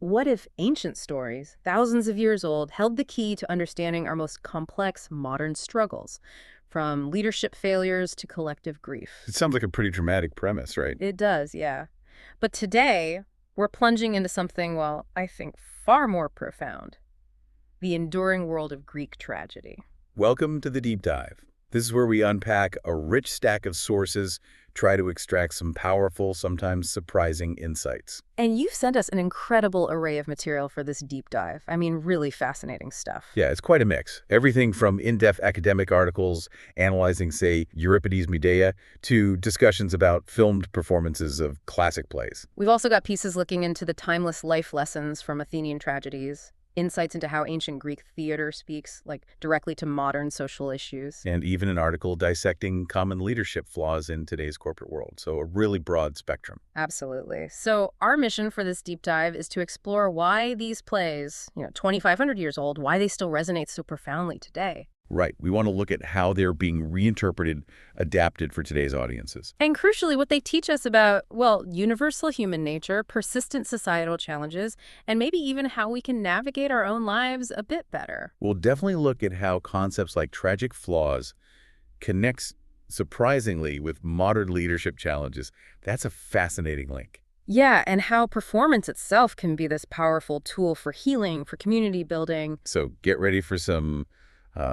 What if ancient stories, thousands of years old, held the key to understanding our most complex modern struggles, from leadership failures to collective grief? It sounds like a pretty dramatic premise, right? It does, yeah. But today, we're plunging into something, well, I think far more profound: the enduring world of Greek tragedy. Welcome to the deep dive. This is where we unpack a rich stack of sources, try to extract some powerful, sometimes surprising insights. And you've sent us an incredible array of material for this deep dive. I mean, really fascinating stuff. Yeah, it's quite a mix. Everything from in-depth academic articles analyzing, say, Euripides Medea, to discussions about filmed performances of classic plays. We've also got pieces looking into the timeless life lessons from Athenian tragedies, insights into how ancient Greek theater speaks, like, directly to modern social issues. And even an article dissecting common leadership flaws in today's corporate world. So a really broad spectrum. Absolutely. So our mission for this deep dive is to explore why these plays, 2,500 years old, why they still resonate so profoundly today. Right. We want to look at how they're being reinterpreted, adapted for today's audiences. And crucially, what they teach us about, well, universal human nature, persistent societal challenges, and maybe even how we can navigate our own lives a bit better. We'll definitely look at how concepts like tragic flaws connects surprisingly with modern leadership challenges. That's a fascinating link. Yeah, and how performance itself can be this powerful tool for healing, for community building. So get ready for some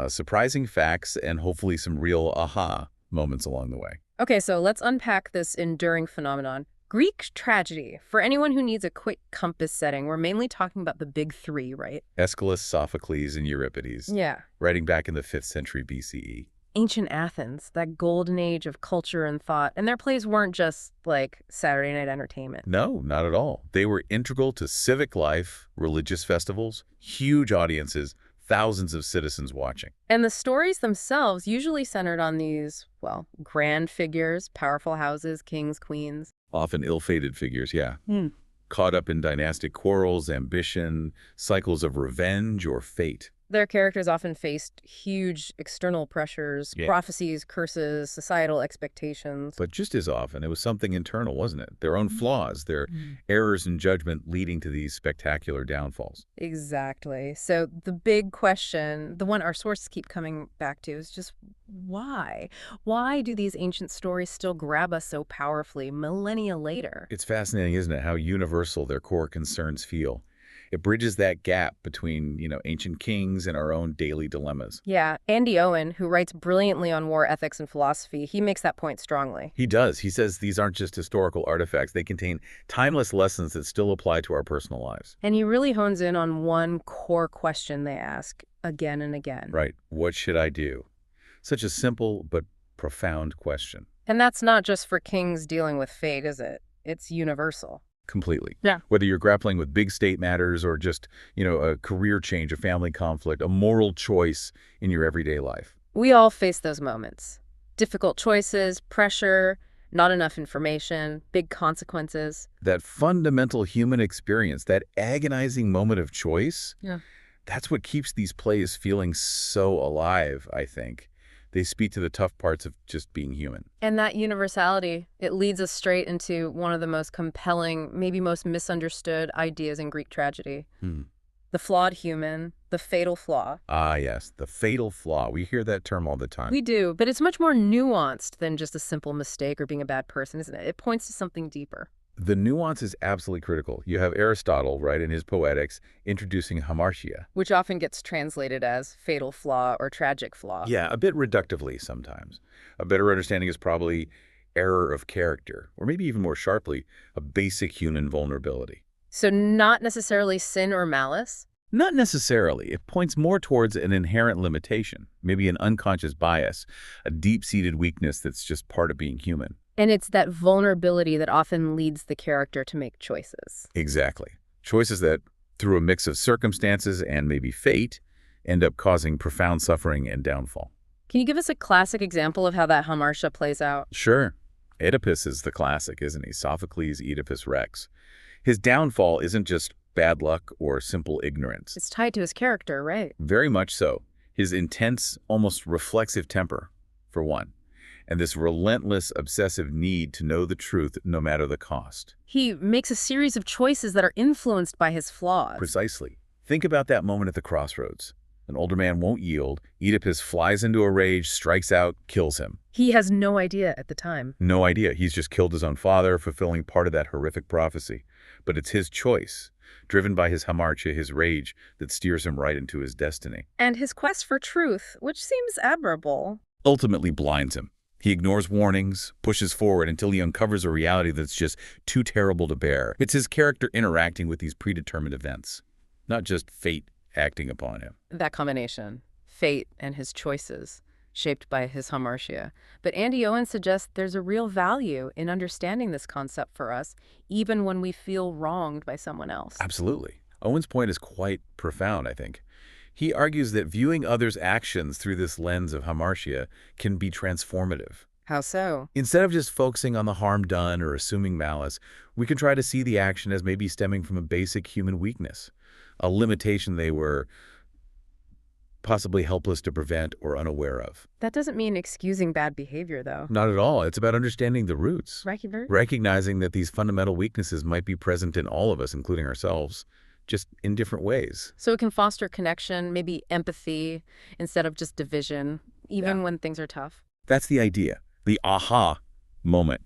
surprising facts and hopefully some real aha moments along the way. Okay, so let's unpack this enduring phenomenon. Greek tragedy. For anyone who needs a quick compass setting, we're mainly talking about the big three, right? Aeschylus, Sophocles, and Euripides, Yeah. writing back in the 5th century BCE. Ancient Athens, that golden age of culture and thought, and their plays weren't just like Saturday night entertainment. No, not at all. They were integral to civic life, religious festivals, huge audiences, thousands of citizens watching. And the stories themselves usually centered on these, well, grand figures, powerful houses, kings, queens. Often ill-fated figures, yeah. Hmm. Caught up in dynastic quarrels, ambition, cycles of revenge or fate. Their characters often faced huge external pressures, Yeah. prophecies, curses, societal expectations. But just as often, it was something internal, wasn't it? Their own flaws, their errors in judgment leading to these spectacular downfalls. Exactly. So the big question, the one our sources keep coming back to, is just why? Why do these ancient stories still grab us so powerfully millennia later? It's fascinating, isn't it, how universal their core concerns feel. It bridges that gap between, ancient kings and our own daily dilemmas. Yeah, Andy Owen, who writes brilliantly on war ethics and philosophy, he makes that point strongly. He does. He says these aren't just historical artifacts. They contain timeless lessons that still apply to our personal lives. And he really hones in on one core question they ask again and again. Right. What should I do? Such a simple but profound question. And that's not just for kings dealing with fate, is it? It's universal. Completely. Yeah. Whether you're grappling with big state matters or just, a career change, a family conflict, a moral choice in your everyday life. We all face those moments. Difficult choices, pressure, not enough information, big consequences. That fundamental human experience, that agonizing moment of choice, Yeah. that's what keeps these plays feeling so alive, I think. They speak to the tough parts of just being human. And that universality, it leads us straight into one of the most compelling, maybe most misunderstood ideas in Greek tragedy. The flawed human, the fatal flaw. Ah, yes, the fatal flaw. We hear that term all the time. We do, but it's much more nuanced than just a simple mistake or being a bad person, isn't it? It points to something deeper. The nuance is absolutely critical. You have Aristotle, right, in his Poetics, introducing hamartia. Which often gets translated as fatal flaw or tragic flaw. Yeah, a bit reductively sometimes. A better understanding is probably error of character, or maybe even more sharply, a basic human vulnerability. So not necessarily sin or malice. Not necessarily. It points more towards an inherent limitation, maybe an unconscious bias, a deep-seated weakness that's just part of being human. And it's that vulnerability that often leads the character to make choices. Exactly. Choices that, through a mix of circumstances and maybe fate, end up causing profound suffering and downfall. Can you give us a classic example of how that hamartia plays out? Sure. Oedipus is the classic, isn't he? Sophocles' Oedipus Rex. His downfall isn't just bad luck or simple ignorance. It's tied to his character, right? Very much so. His intense, almost reflexive temper, for one. and this relentless, obsessive need to know the truth no matter the cost. He makes a series of choices that are influenced by his flaws. Precisely. Think about that moment at the crossroads. An older man won't yield. Oedipus flies into a rage, strikes out, kills him. He has no idea at the time. No idea. He's just killed his own father, fulfilling part of that horrific prophecy. But it's his choice, driven by his hamartia, his rage, that steers him right into his destiny. And his quest for truth, which seems admirable, Ultimately blinds him. He ignores warnings, pushes forward until he uncovers a reality that's just too terrible to bear. It's his character interacting with these predetermined events, not just fate acting upon him. that combination, fate and his choices, shaped by his hamartia. But Andy Owen suggests there's a real value in understanding this concept for us, even when we feel wronged by someone else. Absolutely. Owen's point is quite profound, I think. He argues that viewing others' actions through this lens of hamartia can be transformative. How so? Instead of just focusing on the harm done or assuming malice, we can try to see the action as maybe stemming from a basic human weakness, a limitation they were possibly helpless to prevent or unaware of. That doesn't mean excusing bad behavior, though. Not at all. It's about understanding the roots, Right? recognizing that these fundamental weaknesses might be present in all of us, including ourselves, just in different ways. So it can foster connection, maybe empathy, instead of just division, even when things are tough. That's the idea. The aha moment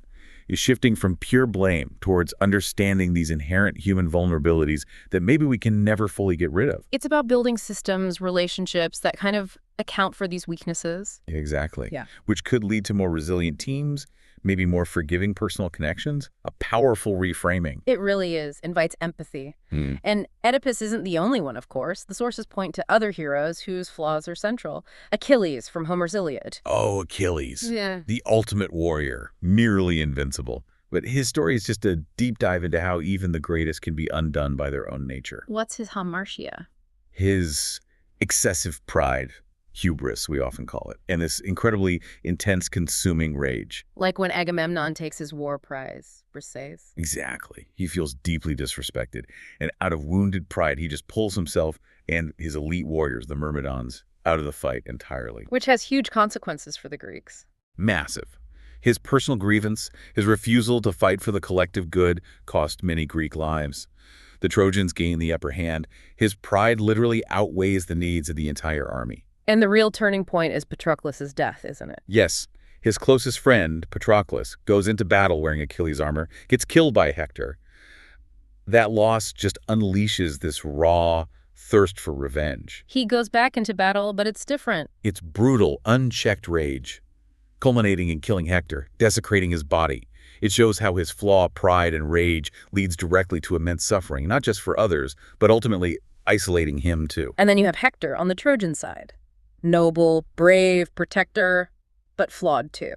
is shifting from pure blame towards understanding these inherent human vulnerabilities that maybe we can never fully get rid of. It's about building systems, relationships that kind of account for these weaknesses. Exactly. Yeah. Which could lead to more resilient teams, maybe more forgiving personal connections, a powerful reframing. It really is. Invites empathy. Hmm. And Oedipus isn't the only one, of course. The sources point to other heroes whose flaws are central. Achilles from Homer's Iliad. Oh, Achilles. Yeah. The ultimate warrior, nearly invincible. But his story is just a deep dive into how even the greatest can be undone by their own nature. What's his hamartia? His excessive pride, hubris, we often call it, and this incredibly intense, consuming rage. Like when Agamemnon takes his war prize, Briseis. Exactly. He feels deeply disrespected, and out of wounded pride, he just pulls himself and his elite warriors, the Myrmidons, out of the fight entirely. Which has huge consequences for the Greeks. Massive. His personal grievance, his refusal to fight for the collective good, cost many Greek lives. The Trojans gain the upper hand. His pride literally outweighs the needs of the entire army. And the real turning point is Patroclus' death, isn't it? Yes, his closest friend, Patroclus, goes into battle wearing Achilles' armor, gets killed by Hector. That loss just unleashes this raw thirst for revenge. He goes back into battle, but it's different. It's brutal, unchecked rage, culminating in killing Hector, desecrating his body. It shows how his flaw, pride, and rage leads directly to immense suffering, not just for others, but ultimately isolating him too. And then you have Hector on the Trojan side. Noble, brave, protector, but flawed too.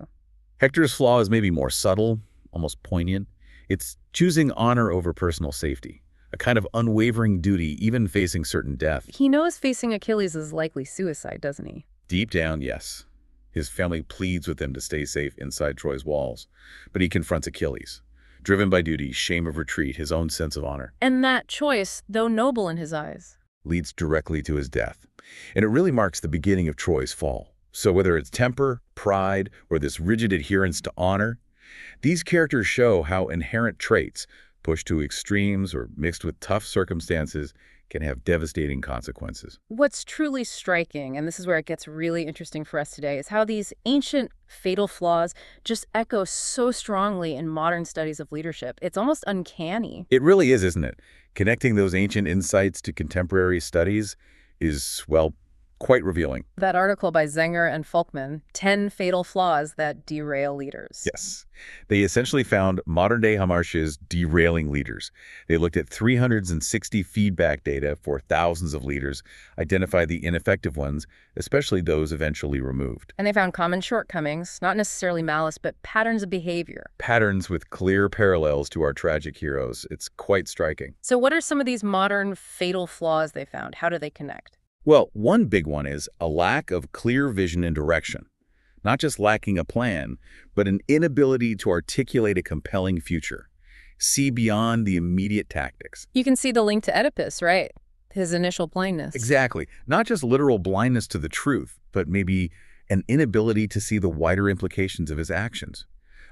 Hector's flaw is maybe more subtle, almost poignant. It's choosing honor over personal safety, a kind of unwavering duty, even facing certain death. He knows facing Achilles is likely suicide, doesn't he? Deep down, yes. His family pleads with him to stay safe inside Troy's walls, but he confronts Achilles, driven by duty, shame of retreat, his own sense of honor. And that choice, though noble in his eyes, leads directly to his death. And it really marks the beginning of Troy's fall. So whether it's temper, pride, or this rigid adherence to honor, these characters show how inherent traits, pushed to extremes or mixed with tough circumstances, can have devastating consequences. What's truly striking, and this is where it gets really interesting for us today, is how these ancient fatal flaws just echo so strongly in modern studies of leadership. It's almost uncanny. It really is, isn't it? Connecting those ancient insights to contemporary studies is, well, quite revealing. That article by Zenger and Folkman, 10 Fatal Flaws That Derail Leaders. Yes. They essentially found modern-day hamartias derailing leaders. They looked at 360 feedback data for thousands of leaders, identified the ineffective ones, especially those eventually removed. And they found common shortcomings, not necessarily malice, but patterns of behavior. Patterns with clear parallels to our tragic heroes. It's quite striking. So what are some of these modern fatal flaws they found? How do they connect? Well, one big one is a lack of clear vision and direction. Not just lacking a plan, but an inability to articulate a compelling future. See beyond the immediate tactics. You can see the link to Oedipus, right? His initial blindness. Exactly. Not just literal blindness to the truth, but maybe an inability to see the wider implications of his actions.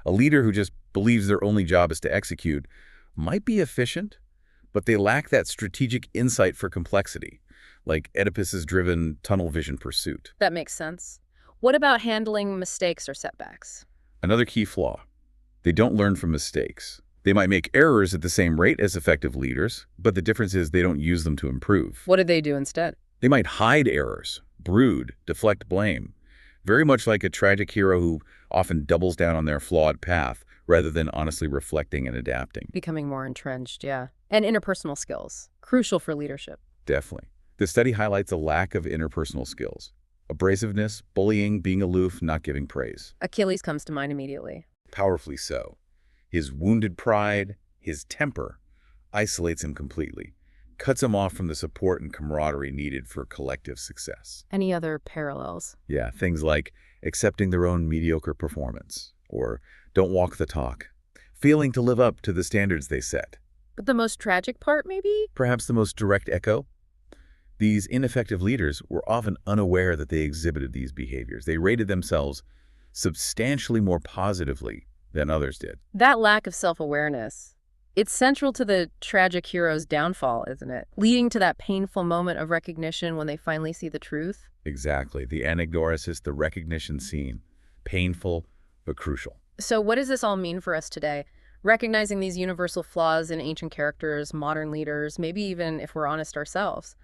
A leader who just believes their only job is to execute might be efficient, but they lack that strategic insight for complexity, like Oedipus's driven tunnel vision pursuit. That makes sense. What about handling mistakes or setbacks? Another key flaw: they don't learn from mistakes. They might make errors at the same rate as effective leaders, but the difference is they don't use them to improve. What do they do instead? They might hide errors, brood, deflect blame, very much like a tragic hero who often doubles down on their flawed path rather than honestly reflecting and adapting. Becoming more entrenched, yeah. And interpersonal skills, crucial for leadership. Definitely. The study highlights a lack of interpersonal skills: abrasiveness, bullying, being aloof, not giving praise. Achilles comes to mind immediately. Powerfully so. His wounded pride, his temper, isolates him completely, cuts him off from the support and camaraderie needed for collective success. Any other parallels? Yeah, things like accepting their own mediocre performance, or don't walk the talk, failing to live up to the standards they set. But the most tragic part, maybe? Perhaps the most direct echo? These ineffective leaders were often unaware that they exhibited these behaviors. They rated themselves substantially more positively than others did. That lack of self-awareness, it's central to the tragic hero's downfall, isn't it? Leading to that painful moment of recognition when they finally see the truth. Exactly. The anagnorisis, the recognition scene. Painful, but crucial. So what does this all mean for us today? Recognizing these universal flaws in ancient characters, modern leaders, maybe even, if we're honest, ourselves.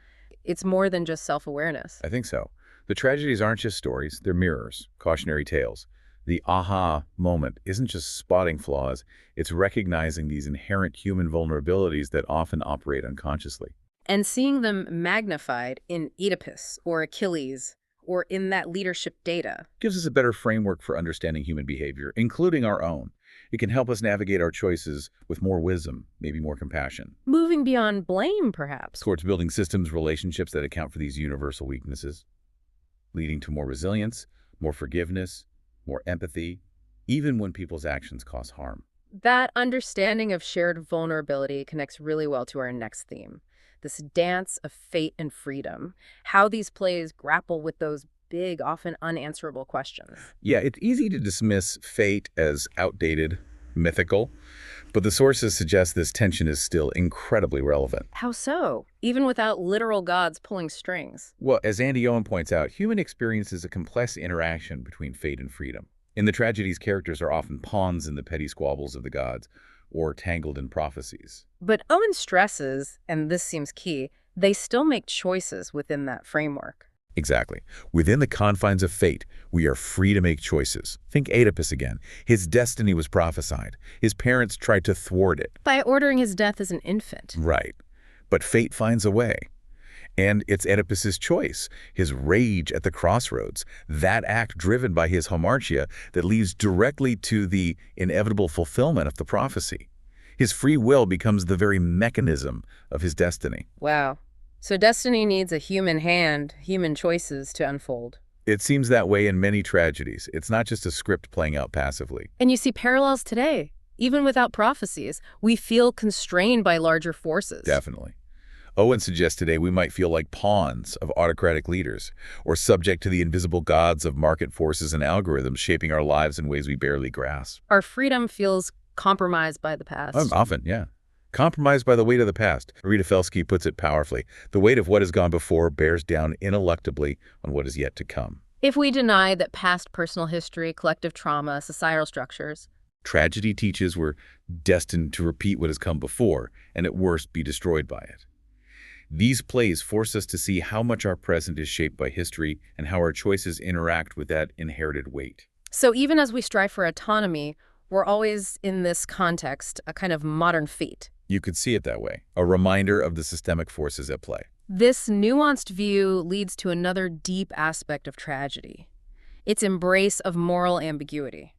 It's more than just self-awareness. I think so. The tragedies aren't just stories, they're mirrors, cautionary tales. The aha moment isn't just spotting flaws, it's recognizing these inherent human vulnerabilities that often operate unconsciously. And seeing them magnified in Oedipus or Achilles or in that leadership data. Gives us a better framework for understanding human behavior, including our own. It can help us navigate our choices with more wisdom, maybe more compassion. Moving beyond blame, perhaps. Towards building systems, relationships that account for these universal weaknesses, leading to more resilience, more forgiveness, more empathy, even when people's actions cause harm. That understanding of shared vulnerability connects really well to our next theme, this dance of fate and freedom, how these plays grapple with those big, often unanswerable questions. Yeah, it's easy to dismiss fate as outdated, mythical, but the sources suggest this tension is still incredibly relevant. How so? Even without literal gods pulling strings. Well, as Andy Owen points out, human experience is a complex interaction between fate and freedom. In the tragedies, characters are often pawns in the petty squabbles of the gods, or tangled in prophecies. But Owen stresses, and this seems key, they still make choices within that framework. Exactly. Within the confines of fate, we are free to make choices. Think Oedipus again. His destiny was prophesied. His parents tried to thwart it. By ordering his death as an infant. Right. But fate finds a way. And it's Oedipus's choice, his rage at the crossroads, that act driven by his hamartia that leads directly to the inevitable fulfillment of the prophecy. His free will becomes the very mechanism of his destiny. Wow. So destiny needs a human hand, human choices to unfold. It seems that way in many tragedies. It's not just a script playing out passively. And you see parallels today. Even without prophecies, we feel constrained by larger forces. Definitely. Owen suggests today we might feel like pawns of autocratic leaders, or subject to the invisible gods of market forces and algorithms shaping our lives in ways we barely grasp. Our freedom feels compromised by the past. Often, yeah. Compromised by the weight of the past. Rita Felsky puts it powerfully. The weight of what has gone before bears down ineluctably on what is yet to come. If we deny that past personal history, collective trauma, societal structures, tragedy teaches we're destined to repeat what has come before, and at worst be destroyed by it. These plays force us to see how much our present is shaped by history and how our choices interact with that inherited weight. So even as we strive for autonomy, we're always in this context, a kind of modern fate. You could see it that way, a reminder of the systemic forces at play. This nuanced view leads to another deep aspect of tragedy, its embrace of moral ambiguity.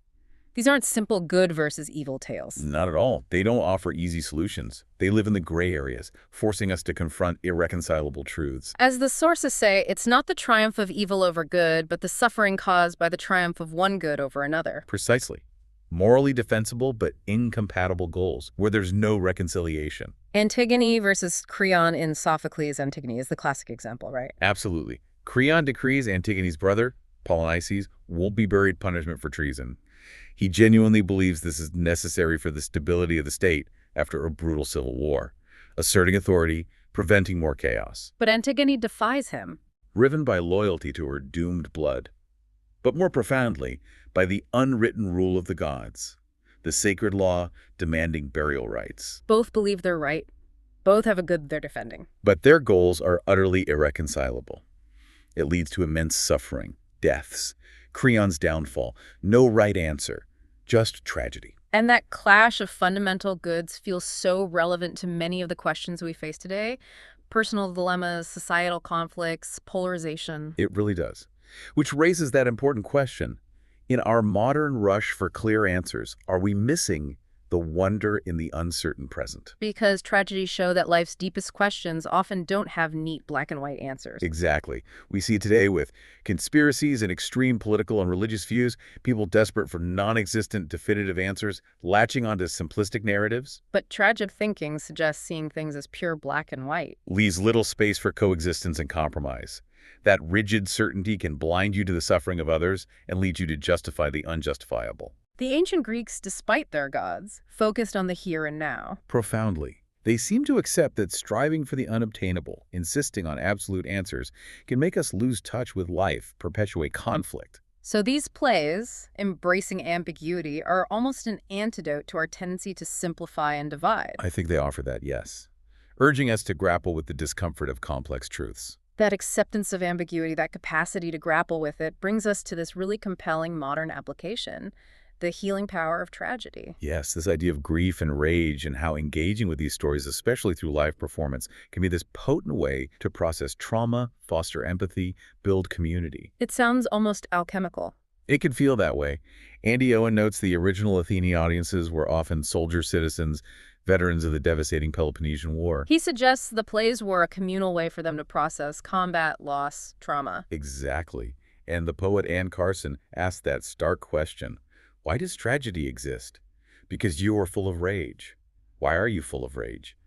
These aren't simple good versus evil tales. Not at all. They don't offer easy solutions. They live in the gray areas, forcing us to confront irreconcilable truths. As the sources say, it's not the triumph of evil over good, but the suffering caused by the triumph of one good over another. Precisely. Morally defensible but incompatible goals, where there's no reconciliation. Antigone versus Creon in Sophocles' Antigone is the classic example, right? Absolutely. Creon decrees Antigone's brother, Polynices won't be buried punishment for treason. He genuinely believes this is necessary for the stability of the state after a brutal civil war, asserting authority, preventing more chaos. But Antigone defies him. Riven by loyalty to her doomed blood, but more profoundly, by the unwritten rule of the gods, the sacred law demanding burial rites. Both believe they're right. Both have a good they're defending. But their goals are utterly irreconcilable. It leads to immense suffering, deaths, Creon's downfall, no right answer, just tragedy. And that clash of fundamental goods feels so relevant to many of the questions we face today. Personal dilemmas, societal conflicts, polarization. It really does. Which raises that important question. In our modern rush for clear answers, are we missing the wonder in the uncertain present? Because tragedies show that life's deepest questions often don't have neat black and white answers. Exactly. We see today with conspiracies and extreme political and religious views, people desperate for non-existent definitive answers, latching onto simplistic narratives. But tragic thinking suggests seeing things as pure black and white. Leaves little space for coexistence and compromise. That rigid certainty can blind you to the suffering of others and lead you to justify the unjustifiable. The ancient Greeks, despite their gods, focused on the here and now. Profoundly. They seem to accept that striving for the unobtainable, insisting on absolute answers, can make us lose touch with life, perpetuate conflict. So these plays, embracing ambiguity, are almost an antidote to our tendency to simplify and divide. I think they offer that, yes. Urging us to grapple with the discomfort of complex truths. That acceptance of ambiguity, that capacity to grapple with it, brings us to this really compelling modern application, the healing power of tragedy. Yes, this idea of grief and rage and how engaging with these stories, especially through live performance, can be this potent way to process trauma, foster empathy, build community. It sounds almost alchemical. It can feel that way. Andy Owen notes the original Athenian audiences were often soldier citizens, veterans of the devastating Peloponnesian War. He suggests the plays were a communal way for them to process combat, loss, trauma. Exactly. And the poet Anne Carson asked that stark question. Why does tragedy exist? Because you are full of rage. Why are you full of rage?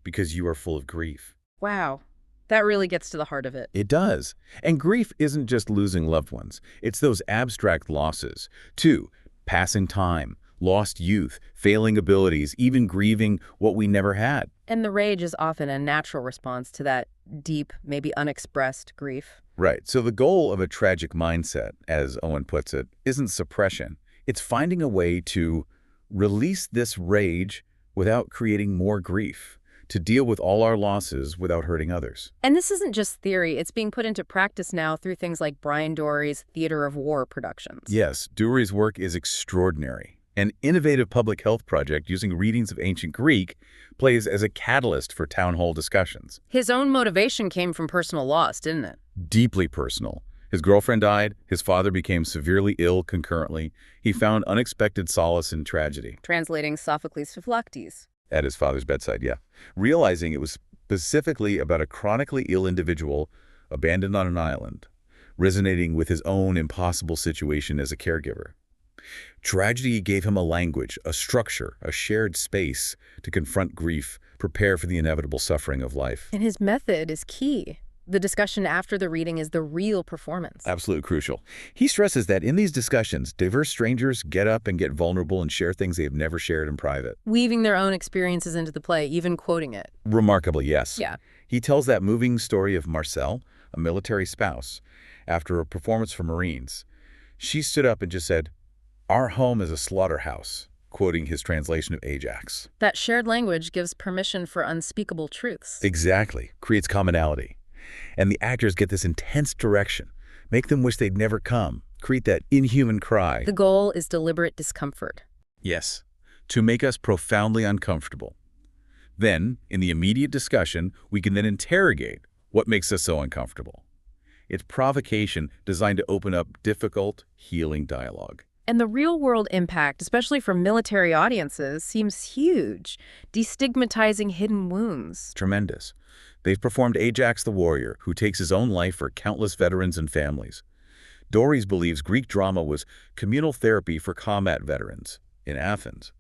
Because you are full of grief. Wow. That really gets to the heart of it. It does. And grief isn't just losing loved ones. It's those abstract losses, too. Passing time, lost youth, failing abilities, even grieving what we never had. And the rage is often a natural response to that deep, maybe unexpressed grief. Right. So the goal of a tragic mindset, as Owen puts it, isn't suppression. It's finding a way to release this rage without creating more grief, to deal with all our losses without hurting others. And this isn't just theory. It's being put into practice now through things like Brian Dory's Theater of War productions. Yes, Dory's work is extraordinary. An innovative public health project using readings of ancient Greek plays as a catalyst for town hall discussions. His own motivation came from personal loss, didn't it? Deeply personal. His girlfriend died, his father became severely ill concurrently. He found unexpected solace in tragedy. Translating Sophocles' Philoctetes. At his father's bedside, yeah. Realizing it was specifically about a chronically ill individual abandoned on an island, resonating with his own impossible situation as a caregiver. Tragedy gave him a language, a structure, a shared space to confront grief, prepare for the inevitable suffering of life. And his method is key. The discussion after the reading is the real performance. Absolutely crucial. He stresses that in these discussions, diverse strangers get up and get vulnerable and share things they have never shared in private. Weaving their own experiences into the play, even quoting it. Remarkably, yes. Yeah. He tells that moving story of Marcel, a military spouse, after a performance for Marines. She stood up and just said, "Our home is a slaughterhouse," quoting his translation of Ajax. That shared language gives permission for unspeakable truths. Exactly. Creates commonality. And the actors get this intense direction, make them wish they'd never come, create that inhuman cry. The goal is deliberate discomfort. Yes, to make us profoundly uncomfortable. Then, in the immediate discussion, we can then interrogate what makes us so uncomfortable. It's provocation designed to open up difficult, healing dialogue. And the real-world impact, especially for military audiences, seems huge, destigmatizing hidden wounds. Tremendous. They've performed Ajax the warrior, who takes his own life for countless veterans and families. Doris believes Greek drama was communal therapy for combat veterans in Athens.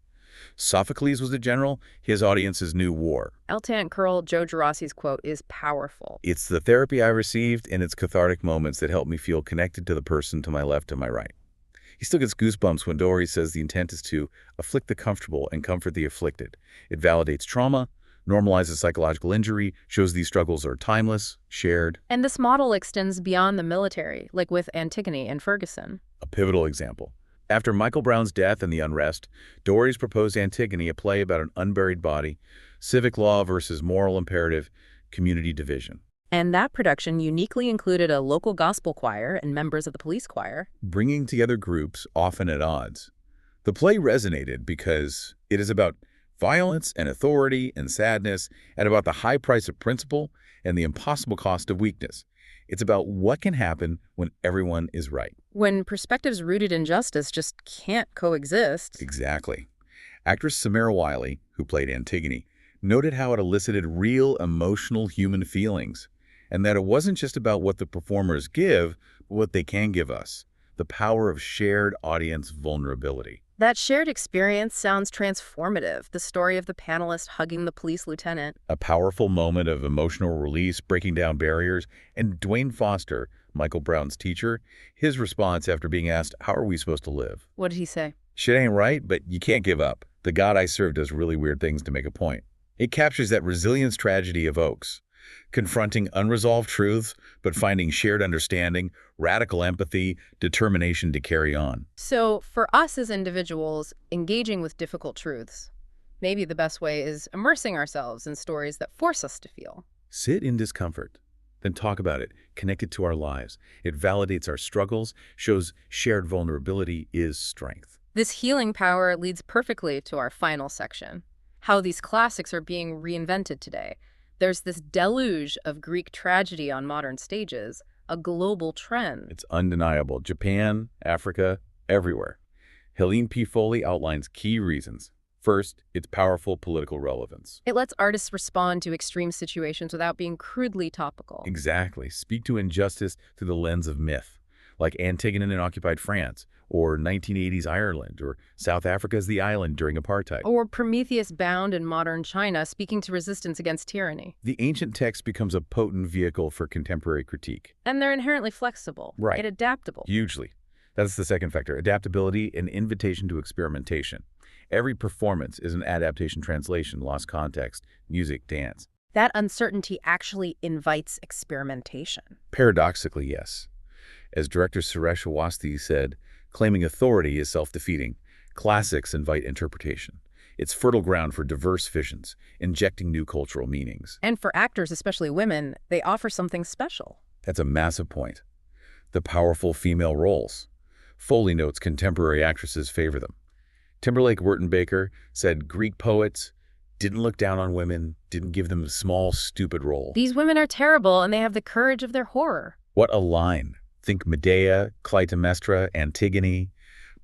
Sophocles was a general, his audiences knew war. Lieutenant Colonel Joe Geraci's quote is powerful. It's the therapy I received and its cathartic moments that help me feel connected to the person to my left and my right. He still gets goosebumps when Dory says the intent is to afflict the comfortable and comfort the afflicted. It validates trauma, normalizes psychological injury, shows these struggles are timeless, shared. And this model extends beyond the military, like with Antigone and Ferguson. A pivotal example. After Michael Brown's death and the unrest, Dory's proposed Antigone, a play about an unburied body, civic law versus moral imperative, community division. And that production uniquely included a local gospel choir and members of the police choir. Bringing together groups often at odds. The play resonated because it is about violence and authority and sadness, and about the high price of principle and the impossible cost of weakness. It's about what can happen when everyone is right. When perspectives rooted in justice just can't coexist. Exactly. Actress Samara Wiley, who played Antigone, noted how it elicited real emotional human feelings, and that it wasn't just about what the performers give, but what they can give us. The power of shared audience vulnerability. That shared experience sounds transformative. The story of the panelist hugging the police lieutenant. A powerful moment of emotional release, breaking down barriers, and Dwayne Foster, Michael Brown's teacher, his response after being asked, how are we supposed to live? What did he say? Shit ain't right, but you can't give up. The God I serve does really weird things to make a point. It captures that resilience tragedy evokes. Confronting unresolved truths, but finding shared understanding, radical empathy, determination to carry on. So for us as individuals, engaging with difficult truths, maybe the best way is immersing ourselves in stories that force us to feel. Sit in discomfort, then talk about it, connect it to our lives. It validates our struggles, shows shared vulnerability is strength. This healing power leads perfectly to our final section, how these classics are being reinvented today. There's this deluge of Greek tragedy on modern stages, a global trend. It's undeniable. Japan, Africa, everywhere. Helene P. Foley outlines key reasons. First, its powerful political relevance. It lets artists respond to extreme situations without being crudely topical. Exactly. Speak to injustice through the lens of myth, like Antigone in occupied France, or 1980s Ireland, or South Africa's The Island during apartheid. Or Prometheus bound in modern China, speaking to resistance against tyranny. The ancient text becomes a potent vehicle for contemporary critique. And they're inherently flexible. Right. And adaptable. Hugely. That's the second factor. Adaptability and invitation to experimentation. Every performance is an adaptation, translation, lost context, music, dance. That uncertainty actually invites experimentation. Paradoxically, yes. As director Suresh Awasthi said, claiming authority is self-defeating. Classics invite interpretation. It's fertile ground for diverse visions, injecting new cultural meanings. And for actors, especially women, they offer something special. That's a massive point. The powerful female roles. Foley notes contemporary actresses favor them. Timberlake Wertenbaker said Greek poets didn't look down on women, didn't give them a small, stupid role. These women are terrible, and they have the courage of their horror. What a line. Think Medea, Clytemnestra, Antigone.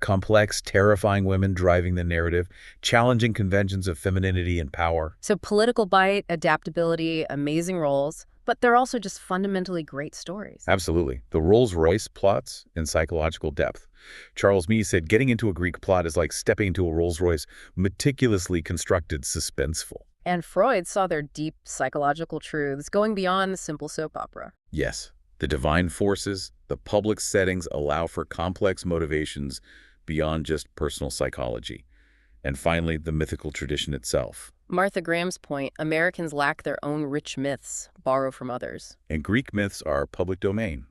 Complex, terrifying women driving the narrative, challenging conventions of femininity and power. So political bite, adaptability, amazing roles, but they're also just fundamentally great stories. Absolutely. The Rolls-Royce plots and psychological depth. Charles Mee said getting into a Greek plot is like stepping into a Rolls-Royce, meticulously constructed, suspenseful. And Freud saw their deep psychological truths going beyond the simple soap opera. Yes. The divine forces, the public settings allow for complex motivations beyond just personal psychology. And finally, the mythical tradition itself. Martha Graham's point, Americans lack their own rich myths, borrow from others. And Greek myths are public domain,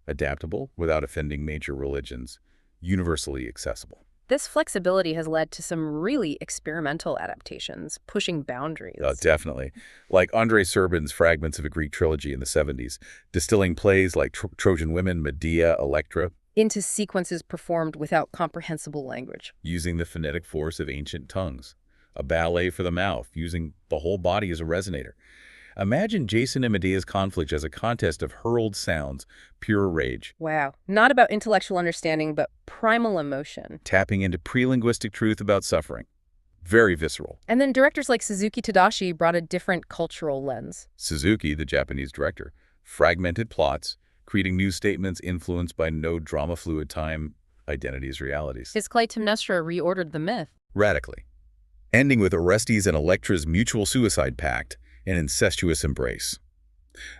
adaptable without offending major religions, universally accessible. This flexibility has led to some really experimental adaptations, pushing boundaries. Definitely. Like Andrei Serban's Fragments of a Greek Trilogy in the 70s, distilling plays like Trojan Women, Medea, Electra, into sequences performed without comprehensible language. Using the phonetic force of ancient tongues. A ballet for the mouth, using the whole body as a resonator. Imagine Jason and Medea's conflict as a contest of hurled sounds, pure rage. Wow. Not about intellectual understanding, but primal emotion. Tapping into pre-linguistic truth about suffering. Very visceral. And then directors like Suzuki Tadashi brought a different cultural lens. Suzuki, the Japanese director, fragmented plots, creating new statements influenced by no drama-fluid time, identities, realities. His Clytemnestra reordered the myth. Radically. ending with Orestes and Electra's mutual suicide pact, an incestuous embrace.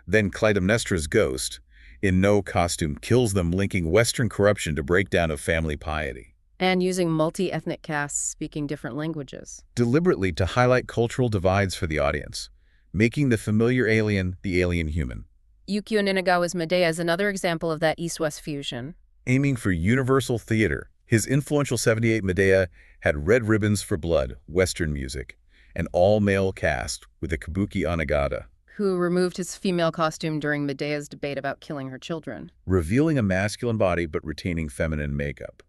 Then Clytemnestra's ghost, in no costume, kills them, linking Western corruption to breakdown of family piety. And using multi-ethnic casts speaking different languages. Deliberately to highlight cultural divides for the audience, making the familiar alien the alien human. Yukio Ninagawa's Medea is another example of that East-West fusion. Aiming for universal theater, his influential 78 Medea had red ribbons for blood, Western music, an all-male cast with a kabuki onagata, Who removed his female costume during Medea's debate about killing her children. revealing a masculine body but retaining feminine makeup.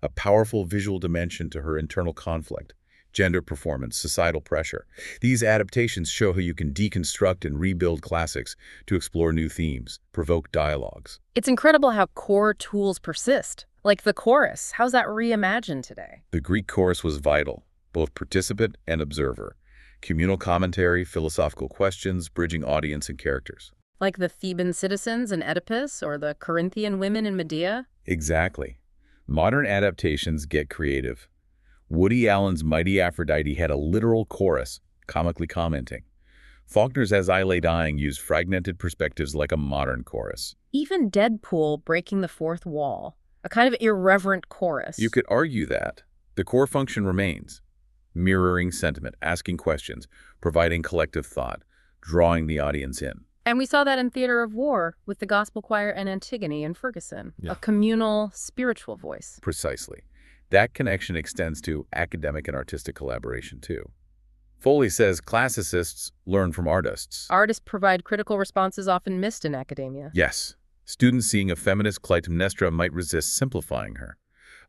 A powerful visual dimension to her internal conflict, gender performance, societal pressure. These adaptations show how you can deconstruct and rebuild classics to explore new themes, provoke dialogues. It's incredible how core tools persist. Like the chorus, how's that reimagined today? The Greek chorus was vital, both participant and observer. Communal commentary, philosophical questions, bridging audience and characters. Like the Theban citizens in Oedipus or the Corinthian women in Medea? Exactly. Modern adaptations get creative. Woody Allen's Mighty Aphrodite had a literal chorus, comically commenting. Faulkner's As I Lay Dying used fragmented perspectives like a modern chorus. Even Deadpool breaking the fourth wall, a kind of irreverent chorus. You could argue that. The core function remains. Mirroring sentiment, asking questions, providing collective thought, drawing the audience in. And we saw that in Theater of War with the Gospel Choir and Antigone in Ferguson, Yeah. a communal, spiritual voice. Precisely. That connection extends to academic and artistic collaboration, too. Foley says classicists learn from artists. Artists provide critical responses often missed in academia. Yes. Students seeing a feminist Clytemnestra might resist simplifying her.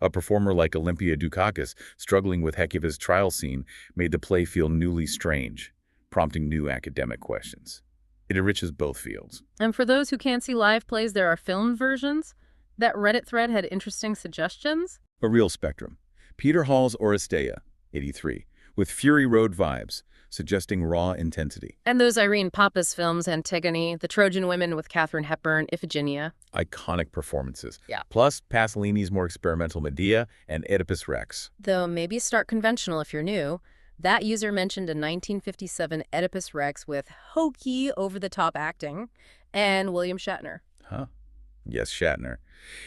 A performer like Olympia Dukakis, struggling with Hecuba's trial scene, made the play feel newly strange, prompting new academic questions. It enriches both fields. And for those who can't see live plays, there are filmed versions. That Reddit thread had interesting suggestions. A real spectrum. Peter Hall's Oresteia, 83, with Fury Road vibes, suggesting raw intensity. And those Irene Papas films, Antigone, The Trojan Women with Katharine Hepburn, Iphigenia. Iconic performances. Yeah. Plus Pasolini's more experimental Medea and Oedipus Rex. Though maybe start conventional if you're new. That user mentioned a 1957 Oedipus Rex with hokey, over-the-top acting, and William Shatner. Huh? Yes, Shatner.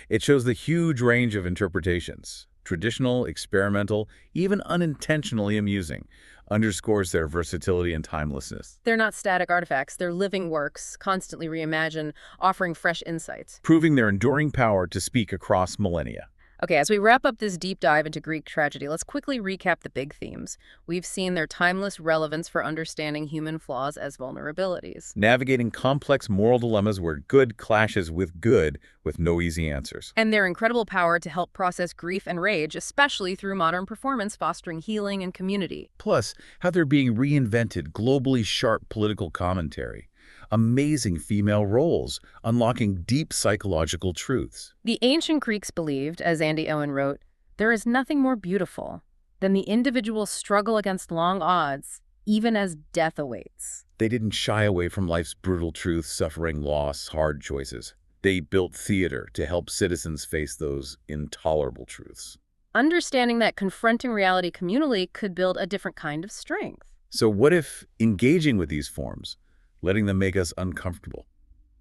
It shows the huge range of interpretations. Traditional, experimental, even unintentionally amusing, underscores their versatility and timelessness. They're not static artifacts, they're living works, constantly reimagined, offering fresh insights. Proving their enduring power to speak across millennia. Okay, as we wrap up this deep dive into Greek tragedy, let's quickly recap the big themes. We've seen their timeless relevance for understanding human flaws as vulnerabilities. Navigating complex moral dilemmas where good clashes with good with no easy answers. And their incredible power to help process grief and rage, especially through modern performance, fostering healing and community. Plus, how they're being reinvented, globally sharp political commentary. Amazing female roles, unlocking deep psychological truths. The ancient Greeks believed, as Andy Owen wrote, there is nothing more beautiful than the individual's struggle against long odds, even as death awaits. They didn't shy away from life's brutal truths, suffering, loss, hard choices. They built theater to help citizens face those intolerable truths. Understanding that confronting reality communally could build a different kind of strength. So what if engaging with these forms, letting them make us uncomfortable,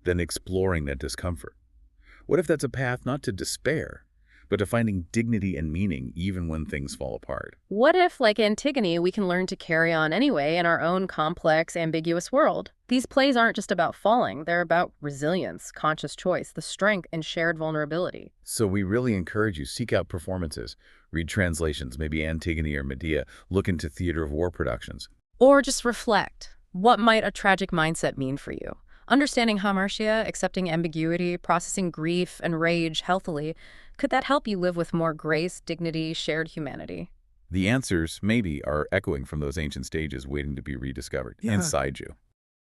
then exploring that discomfort? What if that's a path not to despair, but to finding dignity and meaning even when things fall apart? What if, like Antigone, we can learn to carry on anyway in our own complex, ambiguous world? These plays aren't just about falling, they're about resilience, conscious choice, the strength, and shared vulnerability. So we really encourage you, seek out performances, read translations, maybe Antigone or Medea, look into theater of war productions. Or just reflect. What might a tragic mindset mean for you? Understanding hamartia, accepting ambiguity, processing grief and rage healthily, could that help you live with more grace, dignity, shared humanity? The answers, maybe, are echoing from those ancient stages waiting to be rediscovered inside you.